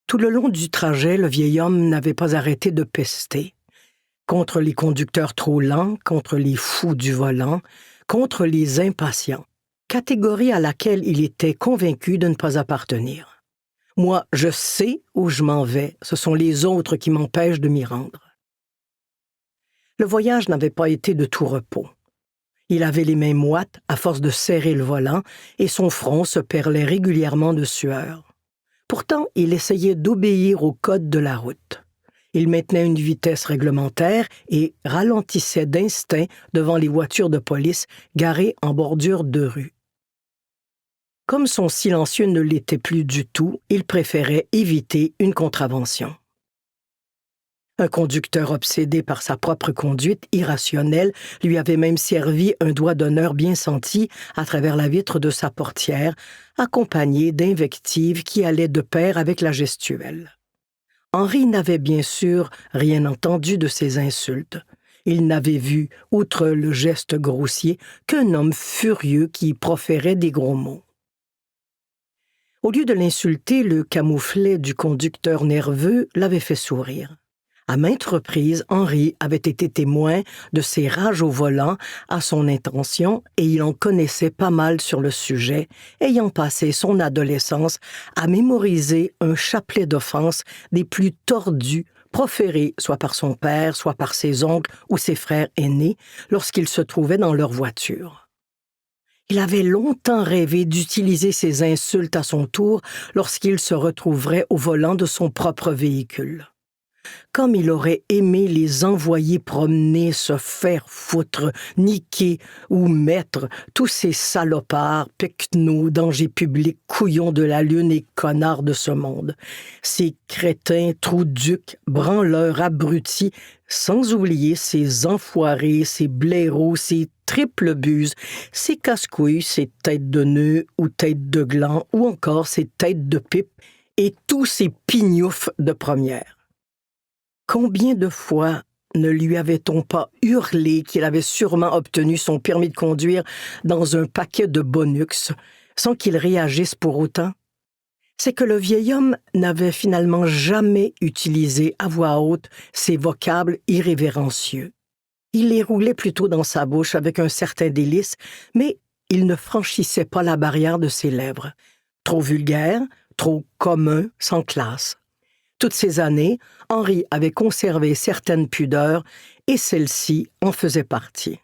Tout le long du trajet, le vieil homme n'avait pas arrêté de pester. Contre les conducteurs trop lents, contre les fous du volant, contre les impatients, catégorie à laquelle il était convaincu de ne pas appartenir. Moi, je sais où je m'en vais, ce sont les autres qui m'empêchent de m'y rendre. Le voyage n'avait pas été de tout repos. Il avait les mains moites à force de serrer le volant et son front se perlait régulièrement de sueur. Pourtant, il essayait d'obéir au code de la route. Il maintenait une vitesse réglementaire et ralentissait d'instinct devant les voitures de police garées en bordure de rue. Comme son silencieux ne l'était plus du tout, il préférait éviter une contravention. Un conducteur obsédé par sa propre conduite irrationnelle lui avait même servi un doigt d'honneur bien senti à travers la vitre de sa portière, accompagné d'invectives qui allaient de pair avec la gestuelle. Henri n'avait bien sûr rien entendu de ces insultes. Il n'avait vu, outre le geste grossier, qu'un homme furieux qui proférait des gros mots. Au lieu de l'insulter, le camouflet du conducteur nerveux l'avait fait sourire. À maintes reprises, Henri avait été témoin de ses rages au volant à son intention et il en connaissait pas mal sur le sujet, ayant passé son adolescence à mémoriser un chapelet d'offenses des plus tordues proférées soit par son père, soit par ses oncles ou ses frères aînés lorsqu'ils se trouvaient dans leur voiture. Il avait longtemps rêvé d'utiliser ces insultes à son tour lorsqu'il se retrouverait au volant de son propre véhicule. Comme il aurait aimé les envoyer promener, se faire foutre, niquer ou mettre tous ces salopards, pecnos, dangers publics, couillons de la lune et connards de ce monde. Ces crétins, trous-ducs, branleurs, abrutis, sans oublier ces enfoirés, ces blaireaux, ces triples buses, ces casse-couilles, ces têtes de nœuds ou têtes de gland ou encore ces têtes de pipe et tous ces pignoufs de première. Combien de fois ne lui avait-on pas hurlé qu'il avait sûrement obtenu son permis de conduire dans un paquet de bonux, sans qu'il réagisse pour autant? C'est que le vieil homme n'avait finalement jamais utilisé à voix haute ces vocables irrévérencieux. Il les roulait plutôt dans sa bouche avec un certain délice, mais il ne franchissait pas la barrière de ses lèvres. Trop vulgaire, trop commun, sans classe. Toutes ces années, Henri avait conservé certaines pudeurs et celle-ci en faisait partie.